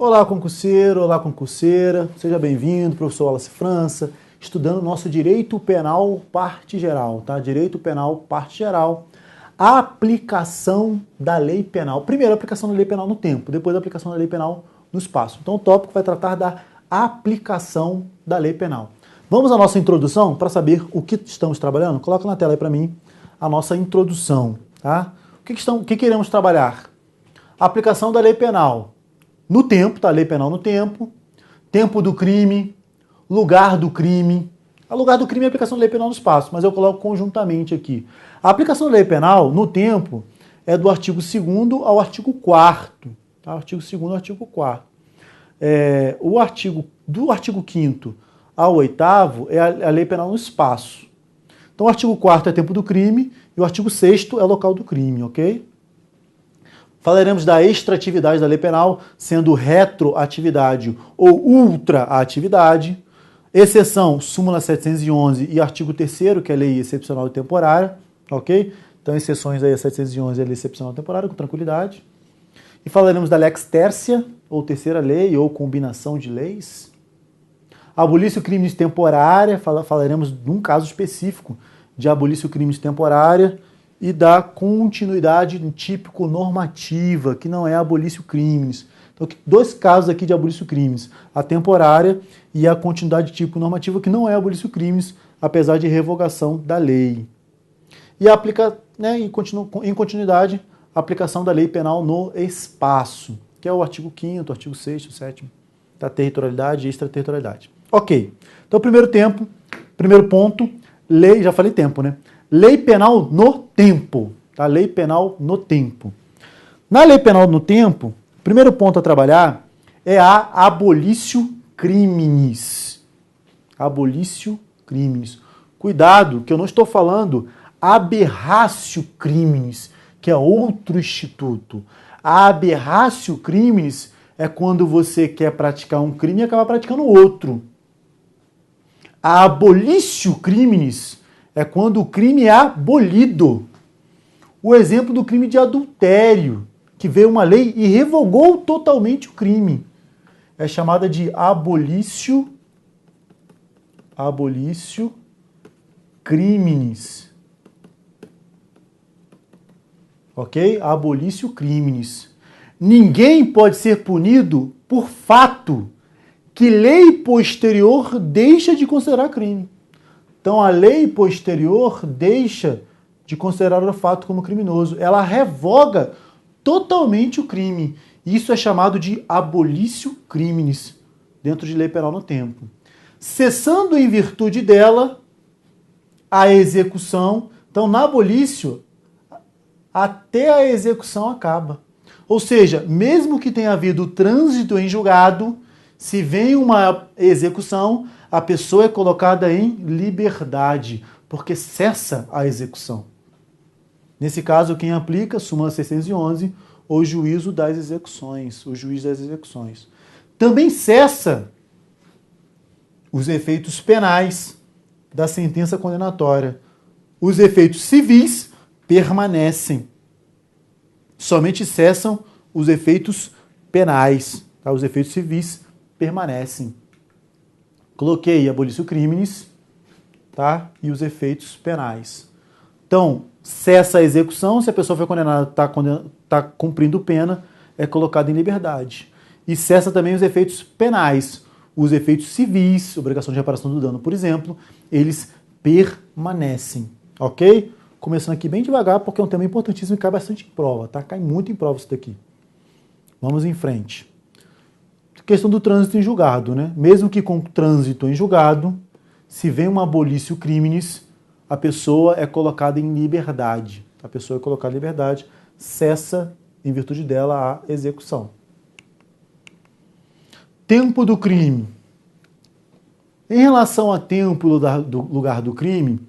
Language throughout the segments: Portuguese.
Olá, concurseiro, olá, concurseira. Seja bem-vindo, professor Wallace França, estudando nosso Direito Penal Parte Geral, tá? Direito Penal Parte Geral. A aplicação da lei penal. Primeiro, a aplicação da lei penal no tempo, depois a aplicação da lei penal no espaço. Então, o tópico vai tratar da aplicação da lei penal. Vamos à nossa introdução para saber o que estamos trabalhando? Coloca na tela aí para mim a nossa introdução, tá? O que queremos trabalhar? A aplicação da lei penal no tempo, tá? Lei penal no tempo, tempo do crime, lugar do crime. O lugar do crime é a aplicação da lei penal no espaço, mas eu coloco conjuntamente aqui. A aplicação da lei penal no tempo é do artigo 2º ao artigo 4º. Tá? Artigo 2º ao artigo 4º. Do artigo 5º ao 8º é a lei penal no espaço. Então o artigo 4º é tempo do crime e o artigo 6º é local do crime, ok? Falaremos da extratividade da lei penal, sendo retroatividade ou ultraatividade. Exceção, súmula 711 e artigo 3º, que é a lei excepcional e temporária, ok? Então, exceções aí a 711 e a lei excepcional e temporária, com tranquilidade. E falaremos da lex tercia, ou terceira lei, ou combinação de leis. Abolício crimes temporária, falaremos num caso específico de abolício crimes temporária, e da continuidade típico-normativa, que não é abolício crimes. Então, dois casos aqui de abolício crimes, a temporária e a continuidade típico-normativa, que não é abolício crimes, apesar de revogação da lei. E aplica, em continuidade, a aplicação da lei penal no espaço, que é o artigo 5º, artigo 6º, 7º, da territorialidade e extraterritorialidade. Ok. Então, primeiro ponto, lei, já falei tempo, né? Lei penal no tempo, tá? Lei penal no tempo. Na lei penal no tempo, o primeiro ponto a trabalhar é a abolício criminis. Abolício criminis. Cuidado, que eu não estou falando aberratio criminis, que é outro instituto. A aberratio criminis é quando você quer praticar um crime e acaba praticando outro. A abolício criminis é quando o crime é abolido. O exemplo do crime de adultério, que veio uma lei e revogou totalmente o crime. É chamada de abolício criminis. Ok? Abolício criminis. Ninguém pode ser punido por fato que lei posterior deixa de considerar crime. Então, a lei posterior deixa de considerar o fato como criminoso. Ela revoga totalmente o crime. Isso é chamado de abolício criminis, dentro de lei penal no tempo. Cessando em virtude dela a execução. Então, na abolício, até a execução acaba. Ou seja, mesmo que tenha havido trânsito em julgado, se vem uma execução, a pessoa é colocada em liberdade, porque cessa a execução. Nesse caso, quem aplica, súmula 611, o juízo das execuções, o juiz das execuções. Também cessa os efeitos penais da sentença condenatória. Os efeitos civis permanecem. Somente cessam os efeitos penais, tá? Os efeitos civis permanecem. Coloquei abolício criminis, tá? E os efeitos penais. Então, cessa a execução, se a pessoa foi condenada, está cumprindo pena, é colocada em liberdade. E cessa também os efeitos penais. Os efeitos civis, obrigação de reparação do dano, por exemplo, eles permanecem, ok? Começando aqui bem devagar, porque é um tema importantíssimo e cai bastante em prova, tá? Cai muito em prova isso daqui. Vamos em frente. Questão do trânsito em julgado, né? Mesmo que com trânsito em julgado, se vem uma abolício criminis, a pessoa é colocada em liberdade. A pessoa é colocada em liberdade, cessa, em virtude dela, a execução. Tempo do crime. Em relação a tempo do lugar do crime,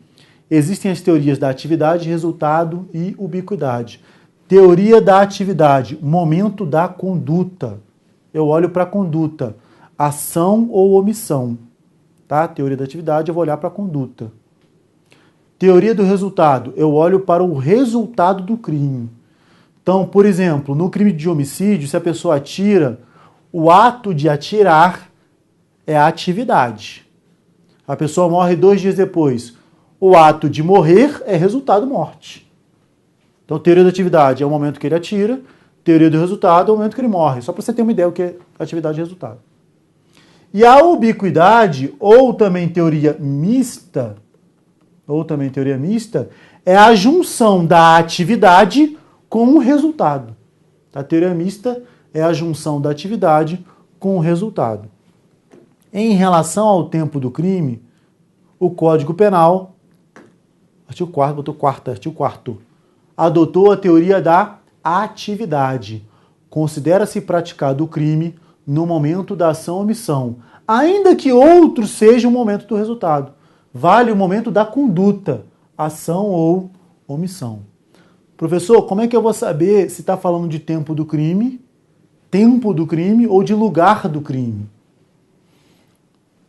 existem as teorias da atividade, resultado e ubiquidade. Teoria da atividade, momento da conduta. Eu olho para a conduta, ação ou omissão. Tá? Teoria da atividade, eu vou olhar para a conduta. Teoria do resultado, eu olho para o resultado do crime. Então, por exemplo, no crime de homicídio, se a pessoa atira, O ato de atirar é a atividade. A pessoa morre 2 dias depois. O ato de morrer é resultado morte. Então, teoria da atividade é o momento que ele atira, teoria do resultado é o momento que ele morre. Só para você ter uma ideia do que é atividade e resultado. E a ubiquidade, ou também teoria mista, é a junção da atividade com o resultado. A teoria mista é a junção da atividade com o resultado. Em relação ao tempo do crime, o Código Penal, artigo 4º, adotou a teoria da atividade. Considera-se praticado o crime no momento da ação ou omissão, ainda que outro seja o momento do resultado. Vale o momento da conduta, ação ou omissão. Professor, como é que eu vou saber se está falando de tempo do crime ou de lugar do crime?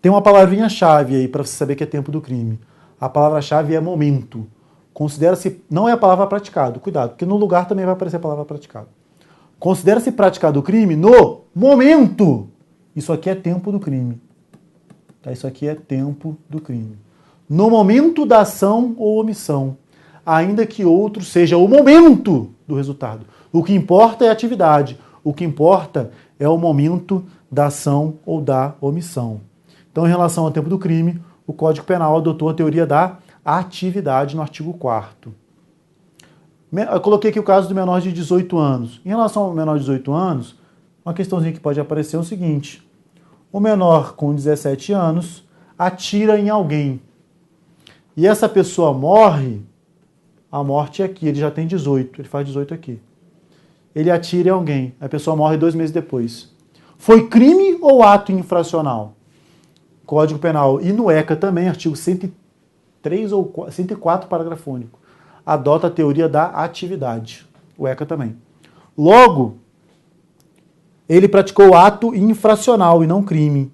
Tem uma palavrinha-chave aí para você saber que é tempo do crime. A palavra-chave é momento. Considera-se, não é a palavra praticado, cuidado, porque no lugar também vai aparecer a palavra praticado. Considera-se praticado o crime no momento. Isso aqui é tempo do crime. Tá? Isso aqui é tempo do crime. No momento da ação ou omissão, ainda que outro seja o momento do resultado. O que importa é a atividade. O que importa é o momento da ação ou da omissão. Então, em relação ao tempo do crime, o Código Penal adotou a teoria da atividade no artigo 4º. Eu coloquei aqui o caso do menor de 18 anos. Em relação ao menor de 18 anos, uma questãozinha que pode aparecer é o seguinte. O menor com 17 anos atira em alguém. E essa pessoa morre, a morte é aqui, ele já tem 18, ele faz 18 aqui. Ele atira em alguém, a pessoa morre 2 meses depois. Foi crime ou ato infracional? Código Penal e no ECA também, artigo 103 ou 104, parágrafo único, adota a teoria da atividade. O ECA também. Logo, ele praticou ato infracional e não crime.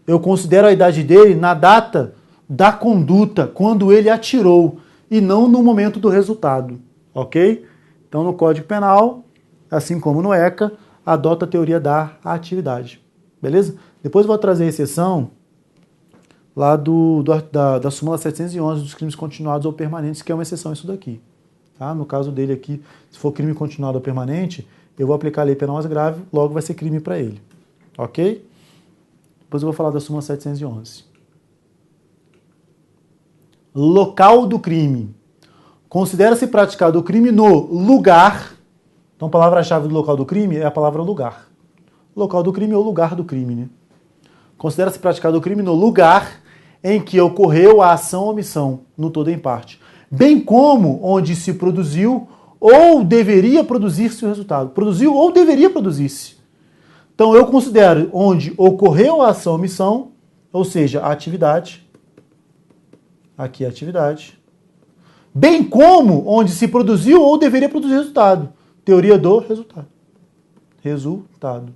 Eu considero a idade dele na data da conduta, quando ele atirou, e não no momento do resultado. Ok? Então, no Código Penal, assim como no ECA, adota a teoria da atividade. Beleza? Depois eu vou trazer a exceção lá da súmula 711 dos crimes continuados ou permanentes, que é uma exceção isso daqui. Tá? No caso dele aqui, se for crime continuado ou permanente, eu vou aplicar a lei penal mais grave, logo vai ser crime para ele. Ok? Depois eu vou falar da súmula 711. Local do crime. Considera-se praticado o crime no lugar. Então, a palavra-chave do local do crime é a palavra lugar. Local do crime ou lugar do crime, né? Considera-se praticado o crime no lugar em que ocorreu a ação ou omissão, no todo ou em parte. Bem como onde se produziu ou deveria produzir-se o resultado. Produziu ou deveria produzir-se. Então, eu considero onde ocorreu a ação ou omissão, ou seja, a atividade. Aqui é a atividade. Bem como onde se produziu ou deveria produzir resultado. Teoria do resultado. Resultado.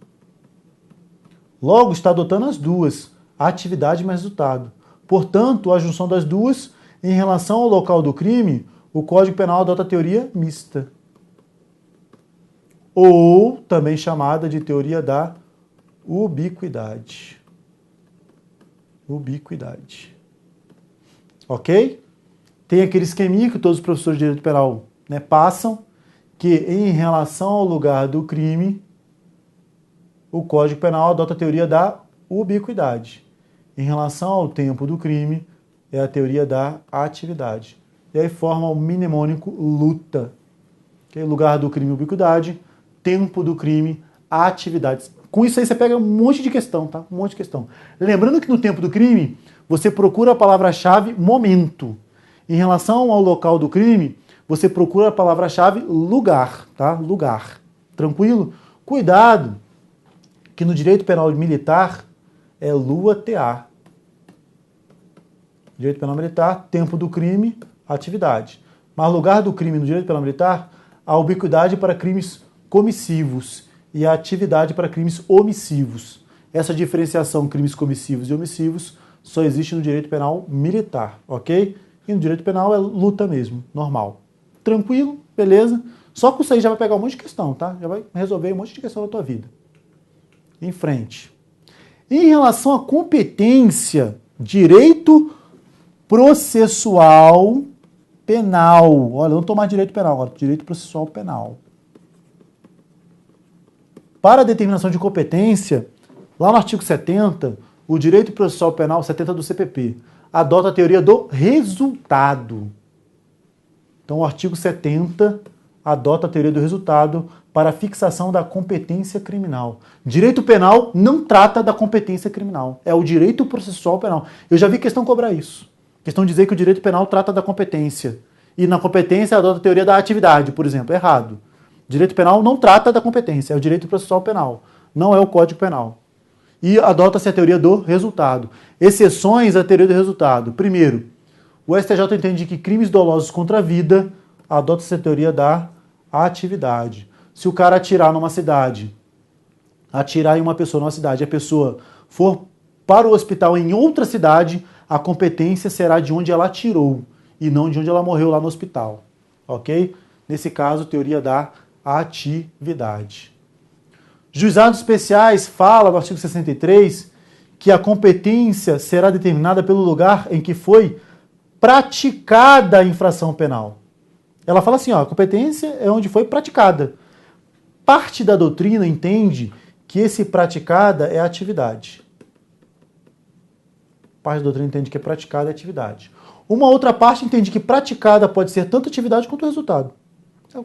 Logo, está adotando as duas, atividade mais resultado. Portanto, a junção das duas, em relação ao local do crime, o Código Penal adota a teoria mista. Ou também chamada de teoria da ubiquidade. Ubiquidade. Ok? Tem aquele esqueminha que todos os professores de direito penal, né, passam, que em relação ao lugar do crime, o Código Penal adota a teoria da ubiquidade. Em relação ao tempo do crime, é a teoria da atividade. E aí forma o mnemônico luta. Okay? Lugar do crime, ubiquidade. Tempo do crime, atividades. Com isso aí você pega um monte de questão, tá? Um monte de questão. Lembrando que no tempo do crime, você procura a palavra-chave momento. Em relação ao local do crime, você procura a palavra-chave lugar, tá? Lugar. Tranquilo? Cuidado, que no direito penal militar é LUA-TA. Direito penal militar, tempo do crime, atividade. Mas lugar do crime no direito penal militar, a ubiquidade para crimes comissivos e a atividade para crimes omissivos. Essa diferenciação crimes comissivos e omissivos só existe no direito penal militar, ok? E no direito penal é luta mesmo, normal. Tranquilo, beleza? Só que isso aí já vai pegar um monte de questão, tá? Já vai resolver um monte de questão da tua vida. em frente. Em relação à competência, direito processual penal. Olha, eu não estou mais direito penal agora, direito processual penal. Para a determinação de competência, lá no artigo 70, o direito processual penal 70 do CPP adota a teoria do resultado. Então, o artigo 70 adota a teoria do resultado para a fixação da competência criminal. Direito penal não trata da competência criminal, é o direito processual penal. Eu já vi questão cobrar isso. Questão dizer que o direito penal trata da competência. E na competência adota a teoria da atividade, por exemplo. Errado. Direito penal não trata da competência, é o direito processual penal. Não é o Código Penal. E adota-se a teoria do resultado. Exceções à teoria do resultado. Primeiro, o STJ entende que crimes dolosos contra a vida, adota-se a teoria da atividade. Se o cara atirar numa cidade, atirar em uma pessoa numa cidade, a pessoa for para o hospital em outra cidade, a competência será de onde ela atirou e não de onde ela morreu lá no hospital. Ok? Nesse caso, teoria da atividade. Juizados especiais fala no artigo 63 que a competência será determinada pelo lugar em que foi praticada a infração penal. Ela fala assim, ó, a competência é onde foi praticada. Parte da doutrina entende que esse praticada é atividade. Parte da doutrina entende que é praticada é atividade. Uma outra parte entende que praticada pode ser tanto atividade quanto resultado.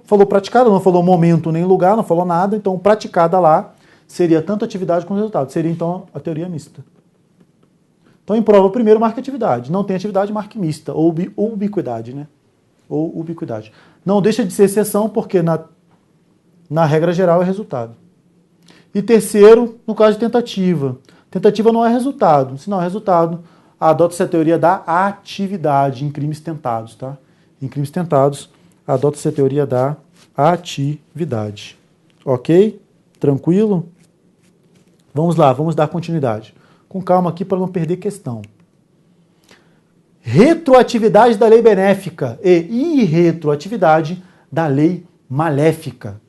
Falou praticada, não falou momento nem lugar, não falou nada, então praticada lá seria tanto atividade quanto resultado. Seria então a teoria mista. Então em prova primeiro marque atividade. Não tem atividade, marque mista, ou ubiquidade, né? Ou ubiquidade. Não deixa de ser exceção porque na regra geral é resultado. E terceiro, no caso de tentativa. Tentativa não é resultado. Se não é resultado, adota-se a teoria da atividade em crimes tentados, tá? Em crimes tentados, adota-se a teoria da atividade. Ok? Tranquilo? Vamos lá, vamos dar continuidade. Com calma aqui para não perder questão. Retroatividade da lei benéfica e irretroatividade da lei maléfica.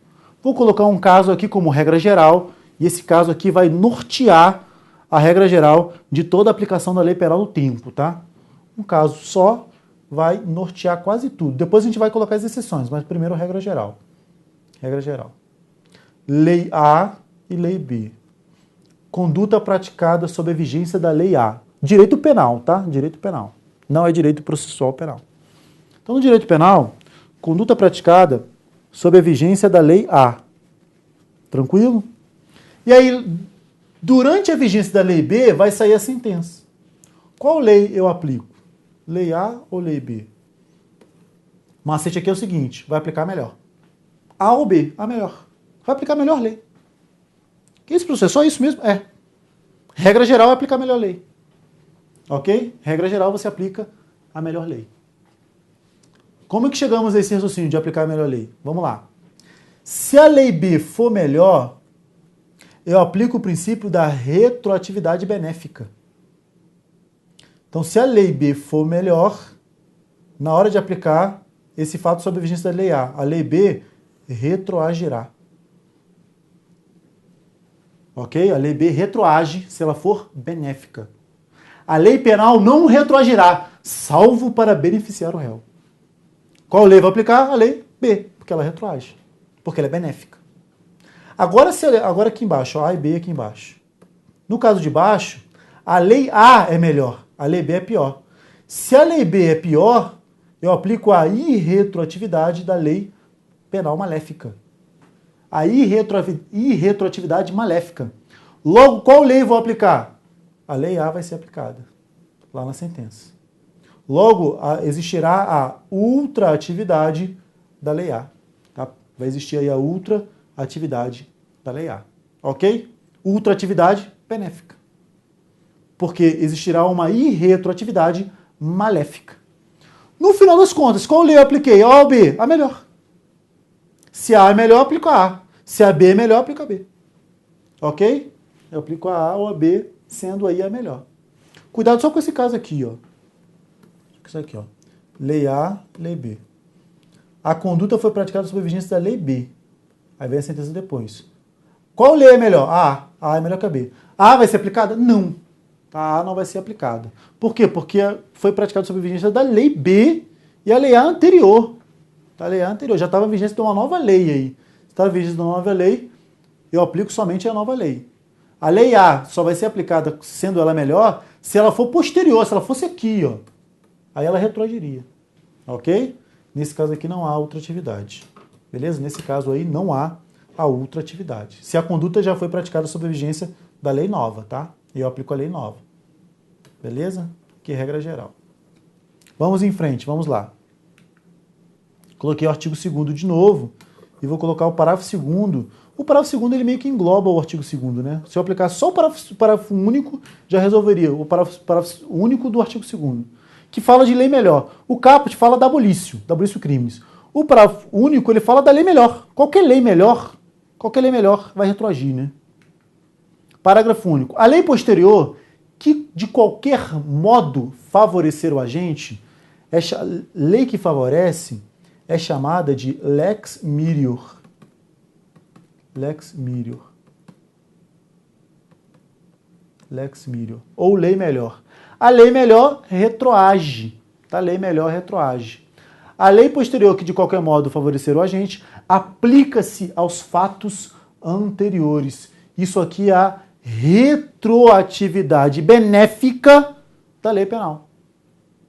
Vou colocar um caso aqui como regra geral, e esse caso aqui vai nortear a regra geral de toda a aplicação da lei penal no tempo, tá? Um caso só vai nortear quase tudo. Depois a gente vai colocar as exceções, mas primeiro a regra geral. Regra geral. Lei A e Lei B. Conduta praticada sob a vigência da Lei A. Direito penal, tá? Direito penal. Não é direito processual penal. Então, no direito penal, conduta praticada sob a vigência da Lei A. Tranquilo? E aí, durante a vigência da Lei B, vai sair a sentença. Qual lei eu aplico? Lei A ou Lei B? O macete aqui é o seguinte, vai aplicar melhor. A ou B? A melhor. Vai aplicar a melhor lei. Que isso, professor? É só isso mesmo? É. Regra geral é aplicar a melhor lei. Ok? Regra geral, você aplica a melhor lei. Como é que chegamos a esse raciocínio de aplicar a melhor lei? Vamos lá. Se a Lei B for melhor, eu aplico o princípio da retroatividade benéfica. Então, se a Lei B for melhor, na hora de aplicar esse fato sob a vigência da Lei A B retroagirá. Ok? A Lei B retroage se ela for benéfica. A lei penal não retroagirá, salvo para beneficiar o réu. Qual lei vai aplicar? A Lei B, porque ela retroage, porque ela é benéfica. Agora aqui embaixo, ó, A e B aqui embaixo. No caso de baixo, a Lei A é melhor, a Lei B é pior. Se a Lei B é pior, eu aplico a irretroatividade da Lei Penal Maléfica. A irretroatividade maléfica. Logo, qual lei eu vou aplicar? A Lei A vai ser aplicada lá na sentença. Logo, existirá a ultraatividade da Lei A. Tá? Vai existir aí a ultraatividade da Lei A. Ok? Ultraatividade benéfica. Porque existirá uma irretroatividade maléfica. No final das contas, qual lei eu apliquei? A ou B? A melhor. Se A é melhor, eu aplico a A. Se a B é melhor, eu aplico a B. Ok? Eu aplico a A ou a B, sendo aí a melhor. Cuidado só com esse caso aqui, ó. Isso aqui, ó. Lei A, Lei B. A conduta foi praticada sob a vigência da Lei B. Aí vem a sentença depois. Qual lei é melhor? A. A é melhor que a B. A vai ser aplicada? Não. A A não vai ser aplicada. Por quê? Porque foi praticado sob a vigência da lei B e a lei A anterior. A lei A anterior. Já estava em vigência de uma nova lei aí. Se estava em vigência de uma nova lei, eu aplico somente a nova lei. A lei A só vai ser aplicada, sendo ela melhor, se ela for posterior, se ela fosse aqui, ó. Aí ela retroagiria. Ok? Nesse caso aqui não há ultratividade. Beleza? Nesse caso aí não há a ultratividade. Se a conduta já foi praticada sob a vigência da lei nova, tá? Eu aplico a lei nova. Beleza? Que regra geral. Vamos em frente, vamos lá. Coloquei o artigo 2º de novo e vou colocar o parágrafo 2º. O parágrafo 2º ele meio que engloba o artigo 2º, né? Se eu aplicar só o parágrafo único, já resolveria o parágrafo único do artigo 2º, que fala de lei melhor. O caput fala da abolicio crimes. O parágrafo único ele fala da lei melhor. Qualquer lei melhor vai retroagir, né? Parágrafo único. A lei posterior, que de qualquer modo favorecer o agente, lei que favorece é chamada de lex mirior. Lex mirior. Lex mirior. Ou lei melhor. A lei melhor retroage. Tá? A lei melhor retroage. A lei posterior, que de qualquer modo favorecer o agente, aplica-se aos fatos anteriores. Isso aqui é a retroatividade benéfica da lei penal.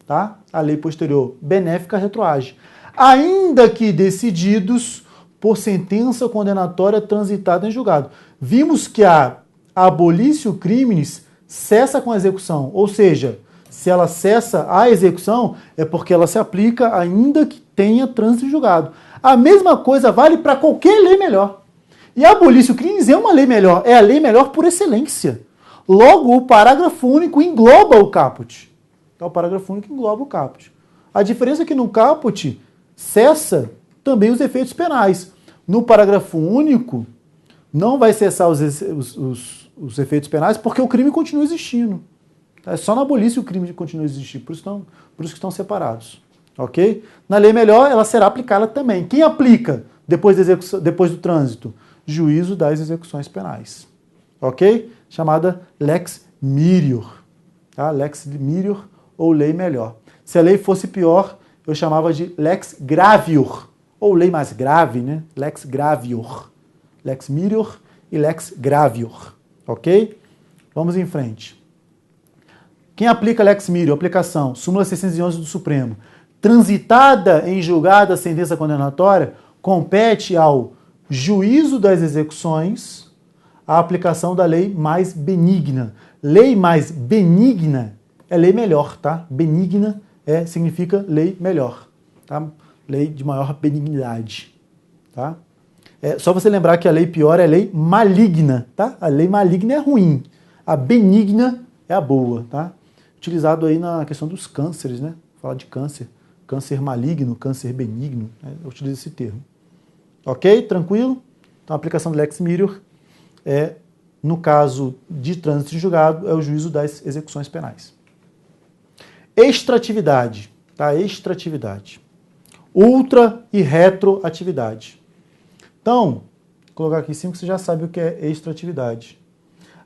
Tá? A lei posterior benéfica retroage. Ainda que decididos por sentença condenatória transitada em julgado. Vimos que a abolicio crimes cessa com a execução, ou seja, se ela cessa a execução, é porque ela se aplica ainda que tenha trânsito em julgado. A mesma coisa vale para qualquer lei melhor. E a abolicio crimes é uma lei melhor, é a lei melhor por excelência. Logo, o parágrafo único engloba o caput. Então, o parágrafo único engloba o caput. A diferença é que no caput cessa também os efeitos penais. No parágrafo único, não vai cessar os efeitos penais porque o crime continua existindo. É só na abolicio o crime continua existindo, por isso que estão separados. Ok? Na lei melhor, ela será aplicada também. Quem aplica depois do trânsito? Juízo das execuções penais. Ok? Chamada lex mirior. Tá? Lex mirior ou lei melhor. Se a lei fosse pior, eu chamava de lex gravior, ou lei mais grave, né? Lex gravior. Lex mirior e lex gravior. Ok? Vamos em frente. Quem aplica lex mirior? Aplicação. Súmula 611 do Supremo. Transitada em julgada a sentença condenatória, compete ao juízo das execuções a aplicação da lei mais benigna. Lei mais benigna é lei melhor, tá? Benigna significa lei melhor, tá? Lei de maior benignidade, tá? Só você lembrar que a lei pior é a lei maligna, tá? A lei maligna é ruim, a benigna é a boa, tá? Utilizado aí na questão dos cânceres, né? Fala de câncer, câncer maligno, câncer benigno, né? Eu utilizo esse termo. Ok? Tranquilo? Então a aplicação do lex mirior no caso de trânsito em julgado, é o juízo das execuções penais. Extratividade, tá? Extratividade. Ultra e retroatividade. Então, vou colocar aqui em cima que você já sabe o que é extratividade.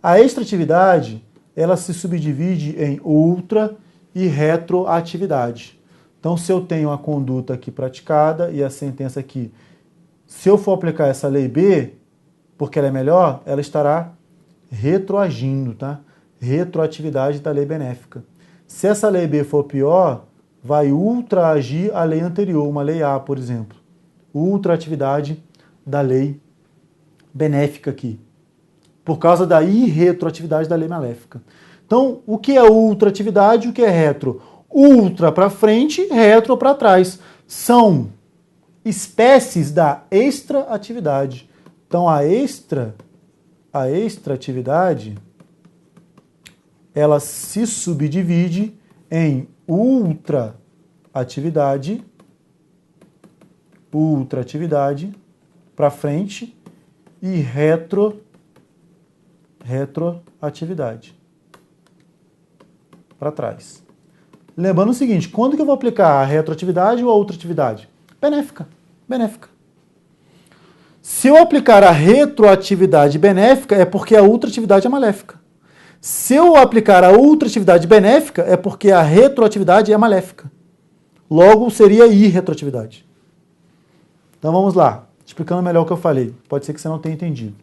A extratividade, ela se subdivide em ultra e retroatividade. Então, se eu tenho a conduta aqui praticada e a sentença aqui, se eu for aplicar essa lei B, porque ela é melhor, ela estará retroagindo, tá? Retroatividade da lei benéfica. Se essa lei B for pior, vai ultraagir a lei anterior, uma lei A, por exemplo. Ultraatividade da lei benéfica aqui, por causa da irretroatividade da lei maléfica. Então, o que é ultraatividade e o que é retro? Ultra para frente, retro para trás. São espécies da extraatividade. Então, a extraatividade, ela se subdivide em ultraatividade para frente e retroatividade para trás. Lembrando o seguinte, quando que eu vou aplicar a retroatividade ou a ultraatividade? Benéfica. Se eu aplicar a retroatividade benéfica, é porque a ultratividade é maléfica. Se eu aplicar a ultratividade benéfica, é porque a retroatividade é maléfica. Logo, seria irretroatividade. Então vamos lá, explicando melhor o que eu falei. Pode ser que você não tenha entendido.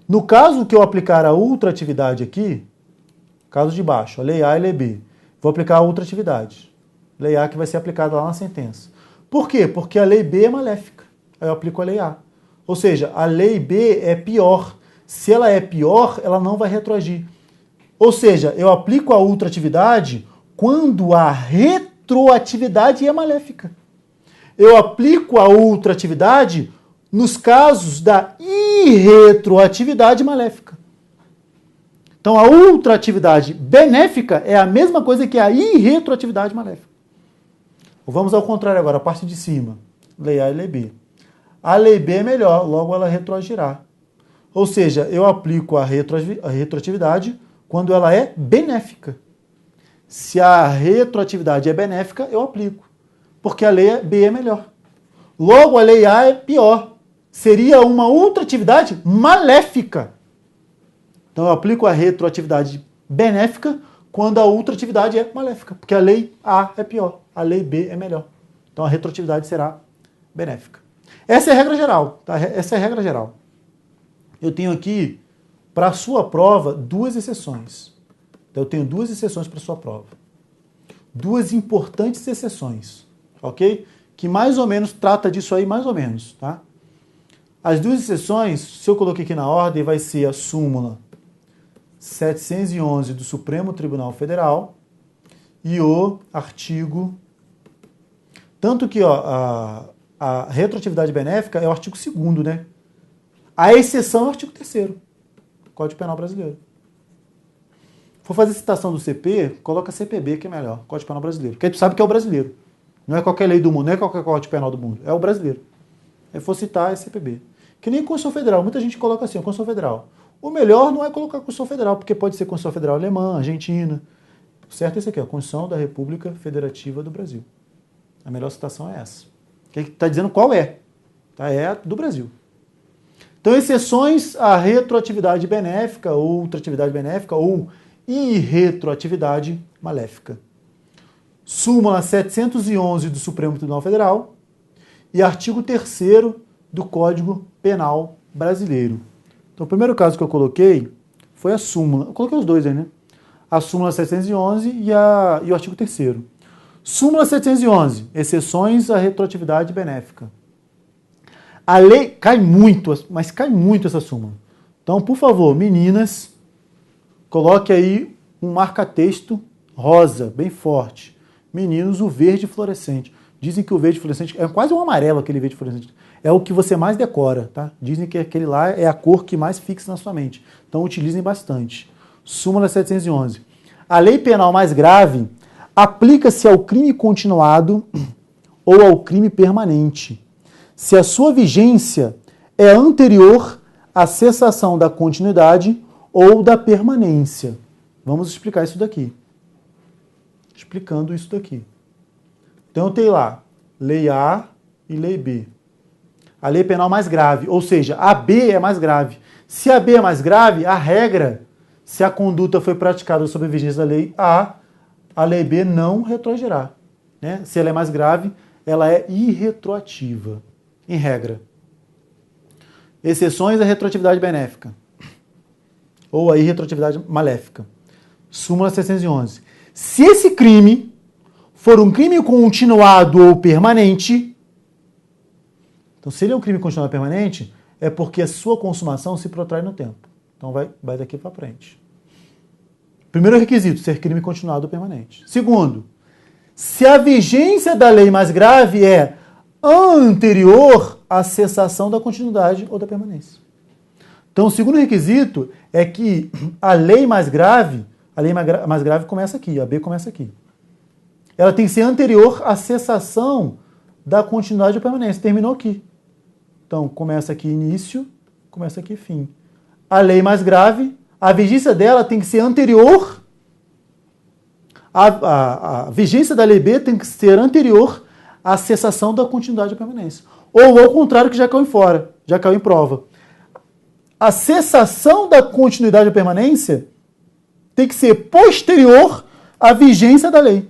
No caso que eu aplicar a ultratividade aqui, caso de baixo, a lei A e a lei B, vou aplicar a ultratividade. Lei A que vai ser aplicada lá na sentença. Por quê? Porque a lei B é maléfica. Aí eu aplico a lei A. Ou seja, a lei B é pior. Se ela é pior, ela não vai retroagir. Ou seja, eu aplico a ultratividade quando a retroatividade é maléfica. Eu aplico a ultratividade nos casos da irretroatividade maléfica. Então, a ultratividade benéfica é a mesma coisa que a irretroatividade maléfica. Vamos ao contrário agora, a parte de cima. Lei A e lei B. A lei B é melhor, logo ela retroagirá. Ou seja, eu aplico a retroatividade quando ela é benéfica. Se a retroatividade é benéfica, eu aplico. Porque a lei B é melhor. Logo, a lei A é pior. Seria uma ultratividade maléfica. Então, eu aplico a retroatividade benéfica quando a ultratividade é maléfica. Porque a lei A é pior, a lei B é melhor. Então, a retroatividade será benéfica. Essa é a regra geral. Tá? Essa é a regra geral. Eu tenho aqui, para a sua prova, duas exceções. Então, eu tenho duas exceções para a sua prova. Duas importantes exceções, ok? Que mais ou menos trata disso aí, mais ou menos, tá? As duas exceções, se eu coloquei aqui na ordem, vai ser a súmula 711 do Supremo Tribunal Federal e o artigo... Tanto que ó, a retroatividade benéfica é o artigo 2º, né? A exceção é o artigo 3º, Código Penal Brasileiro. For fazer citação do CP, coloca CPB, que é melhor, Código Penal Brasileiro. Porque a gente sabe que é o brasileiro. Não é qualquer lei do mundo, não é qualquer Código Penal do mundo, é o brasileiro. Se for citar, é CPB. Que nem Constituição Federal, muita gente coloca assim, Constituição Federal. O melhor não é colocar Constituição Federal, porque pode ser Constituição Federal alemã, argentina. O certo é esse aqui, a Constituição da República Federativa do Brasil. A melhor citação é essa. Que está dizendo qual é. Tá? É a do Brasil. Então, exceções à retroatividade benéfica, ou ultratividade benéfica, ou irretroatividade maléfica. Súmula 711 do Supremo Tribunal Federal e artigo 3º do Código Penal Brasileiro. Então, o primeiro caso que eu coloquei foi a súmula. Eu coloquei os dois aí, né? A súmula 711 e o artigo 3º. Súmula 711, exceções à retroatividade benéfica. A lei cai muito, mas cai muito essa súmula. Então, por favor, meninas, coloque aí um marca-texto rosa, bem forte. Meninos, o verde fluorescente. Dizem que o verde fluorescente é quase um amarelo, aquele verde fluorescente. É o que você mais decora, tá? Dizem que aquele lá é a cor que mais fixa na sua mente. Então, utilizem bastante. Súmula 711. A lei penal mais grave aplica-se ao crime continuado ou ao crime permanente, se a sua vigência é anterior à cessação da continuidade ou da permanência. Vamos explicar isso daqui. Explicando isso daqui. Então eu tenho lá lei A e lei B. A lei penal mais grave, ou seja, a B é mais grave. Se a B é mais grave, a regra, se a conduta foi praticada sob a vigência da lei a lei B não retroagirá. Né? Se ela é mais grave, ela é irretroativa, em regra. Exceções à retroatividade benéfica ou à irretroatividade maléfica. Súmula 711. Se esse crime for um crime continuado ou permanente, então se ele é um crime continuado ou permanente, é porque a sua consumação se protrai no tempo. Então vai daqui para frente. Primeiro requisito, ser crime continuado ou permanente. Segundo, se a vigência da lei mais grave é anterior à cessação da continuidade ou da permanência. Então, o segundo requisito é que a lei mais grave começa aqui, a B começa aqui. Ela tem que ser anterior à cessação da continuidade ou permanência. Terminou aqui. Então, começa aqui início, começa aqui fim. A lei mais grave, a vigência dela tem que ser anterior, a vigência da lei B tem que ser anterior à cessação da continuidade ou permanência. ou ao contrário, que já caiu fora, já caiu em prova. A cessação da continuidade ou permanência tem que ser posterior à vigência da lei.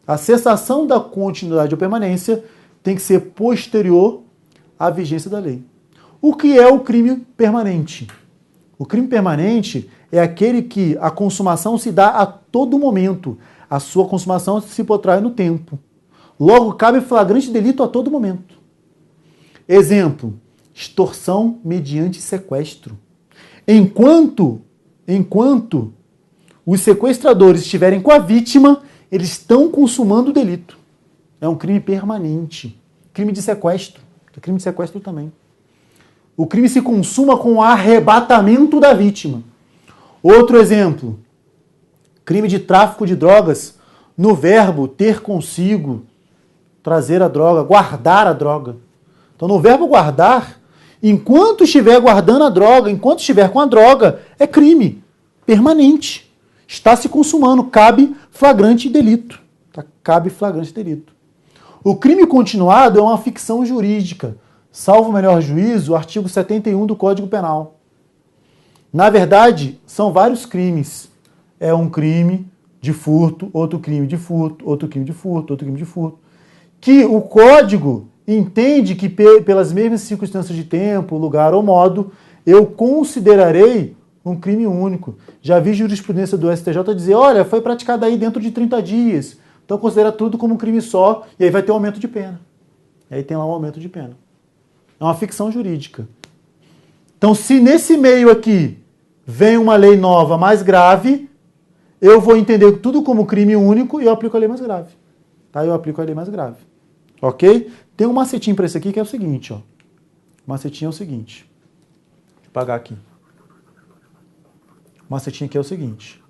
A cessação da continuidade ou permanência tem que ser posterior à vigência da lei. O que é o crime permanente? O crime permanente é aquele que a consumação se dá a todo momento. A sua consumação se protrai no tempo. Logo, cabe flagrante delito a todo momento. Exemplo, extorsão mediante sequestro. Enquanto os sequestradores estiverem com a vítima, eles estão consumando o delito. É um crime permanente. Crime de sequestro. É crime de sequestro também. O crime se consuma com o arrebatamento da vítima. Outro exemplo, crime de tráfico de drogas, no verbo ter consigo, trazer a droga, guardar a droga. Então, no verbo guardar, enquanto estiver guardando a droga, enquanto estiver com a droga, é crime permanente. Está se consumando, cabe flagrante delito. Tá? Cabe flagrante delito. O crime continuado é uma ficção jurídica, salvo o melhor juízo, o artigo 71 do Código Penal. Na verdade, são vários crimes. É um crime de furto, outro crime de furto, outro crime de furto, outro crime de furto. Que o Código entende que, pelas mesmas circunstâncias de tempo, lugar ou modo, eu considerarei um crime único. Já vi jurisprudência do STJ dizer, olha, foi praticado aí dentro de 30 dias, então considera tudo como um crime só, e aí vai ter um aumento de pena. E aí tem lá um aumento de pena. É uma ficção jurídica. Então, se nesse meio aqui vem uma lei nova mais grave, eu vou entender tudo como crime único e eu aplico a lei mais grave. Tá? Eu aplico a lei mais grave. Ok? Tem um macetinho para esse aqui que é o seguinte, ó. O macetinho é o seguinte. Deixa eu apagar aqui. O macetinho aqui é o seguinte.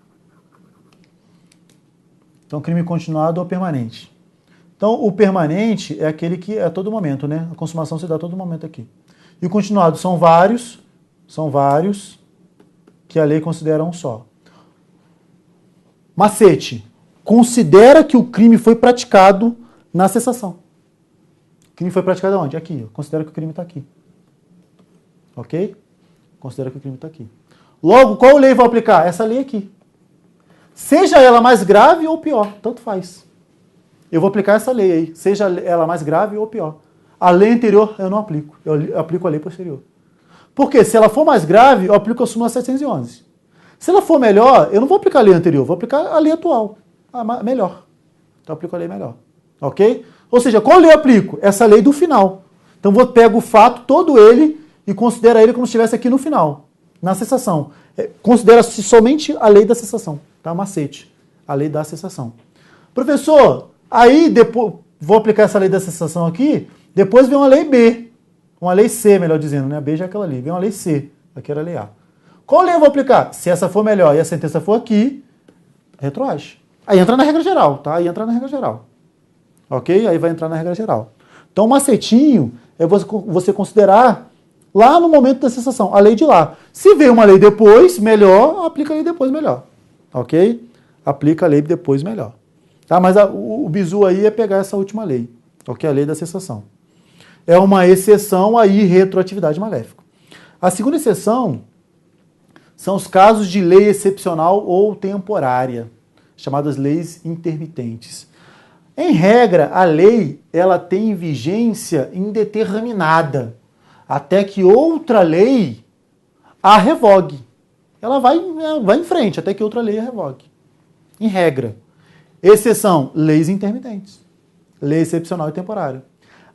Então, crime continuado ou permanente. Então, o permanente é aquele que é a todo momento, né? A consumação se dá a todo momento aqui. E o continuado são vários que a lei considera um só. Macete. Considera que o crime foi praticado na cessação. O crime foi praticado onde? Aqui. Considera que o crime está aqui. Ok? Considera que o crime está aqui. Logo, qual lei vou aplicar? Essa lei aqui. Seja ela mais grave ou pior, tanto faz. Eu vou aplicar essa lei aí, seja ela mais grave ou pior. A lei anterior eu não aplico, eu aplico a lei posterior. Porque se ela for mais grave, eu aplico a súmula 711. Se ela for melhor, eu não vou aplicar a lei anterior, vou aplicar a lei atual, a melhor. Então eu aplico a lei melhor, ok? Ou seja, qual lei eu aplico? Essa lei do final. Então eu pego o fato, todo ele, e considero ele como se estivesse aqui no final, na cessação. Considera-se somente a lei da cessação, tá? Macete, a lei da cessação. Professor, aí depois vou aplicar essa lei da cessação aqui, depois vem uma lei B, uma lei C, melhor dizendo, né? A B já é aquela ali, vem uma lei C, aqui era a lei A. Qual lei eu vou aplicar? Se essa for melhor e a sentença for aqui, retroage. Aí entra na regra geral, tá? Aí entra na regra geral. Ok? Aí vai entrar na regra geral. Então o macetinho é você considerar lá no momento da cessação, a lei de lá. Se veio uma lei depois, melhor, aplica a lei depois, melhor. Ok? Aplica a lei depois, melhor. Tá? Mas o bizu aí é pegar essa última lei, ok? A lei da cessação. É uma exceção à irretroatividade maléfica. A segunda exceção são os casos de lei excepcional ou temporária, chamadas leis intermitentes. Em regra, a lei ela tem vigência indeterminada, até que outra lei a revogue. Ela vai em frente, até que outra lei a revogue. Em regra. Exceção, leis intermitentes. Lei excepcional e temporária.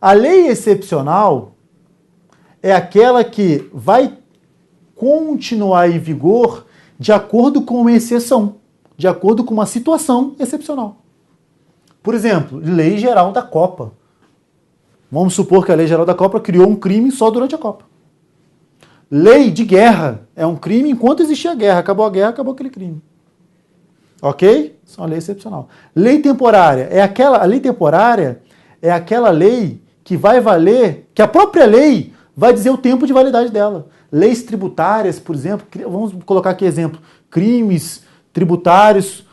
A lei excepcional é aquela que vai continuar em vigor de acordo com uma exceção, de acordo com uma situação excepcional. Por exemplo, lei geral da Copa. Vamos supor que a lei geral da Copa criou um crime só durante a Copa. Lei de guerra é um crime enquanto existia a guerra. Acabou a guerra, acabou aquele crime. Ok? Isso é uma lei excepcional. Lei temporária. A lei temporária é aquela lei que vai valer, que a própria lei vai dizer o tempo de validade dela. Leis tributárias, por exemplo, vamos colocar aqui exemplo, crimes tributários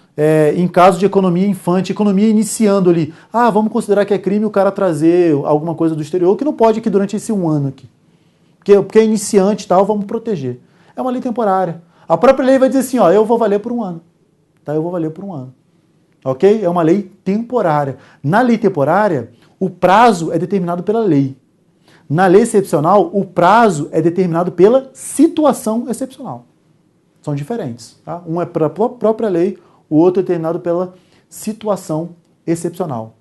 em caso de economia infante, economia iniciando ali. Vamos considerar que é crime o cara trazer alguma coisa do exterior, que não pode aqui durante esse 1 ano aqui. Porque é iniciante e tal, vamos proteger. É uma lei temporária. A própria lei vai dizer assim, eu vou valer por 1 ano. Tá? Eu vou valer por 1 ano. Ok? É uma lei temporária. Na lei temporária, o prazo é determinado pela lei. Na lei excepcional, o prazo é determinado pela situação excepcional. São diferentes. Tá? Um é para a própria lei, o outro é determinado pela situação excepcional.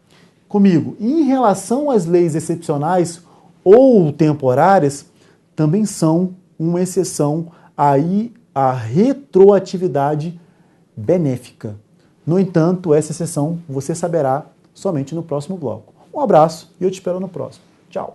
Comigo, em relação às leis excepcionais ou temporárias, também são uma exceção aí à retroatividade benéfica. No entanto, essa exceção você saberá somente no próximo bloco. Um abraço e eu te espero no próximo. Tchau!